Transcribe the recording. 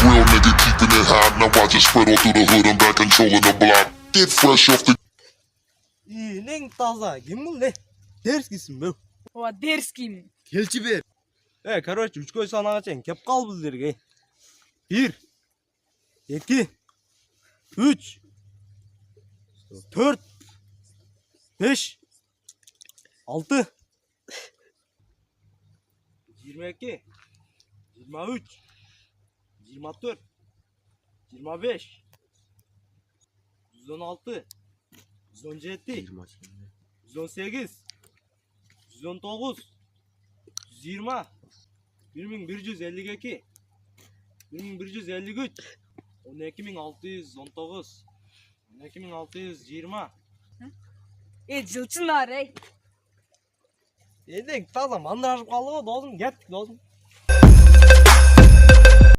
Real nigga keeping it high. Now I just spread all through the hood. I'm back controlling the block. Get fresh off the. İğneң таза. Kim bu ne? Ders gitsin be. Ова дерзкий. Kelçi ber. Короче, 3 санаға чейин кеп кал біздерге. 1 2 3 4 5 6 22 23 24 25 116 117 118 119 120 1152 1153 12619 12620 Жылчындар, ей. Едек таза мандырашып қалды ғой досым, кеттік досым.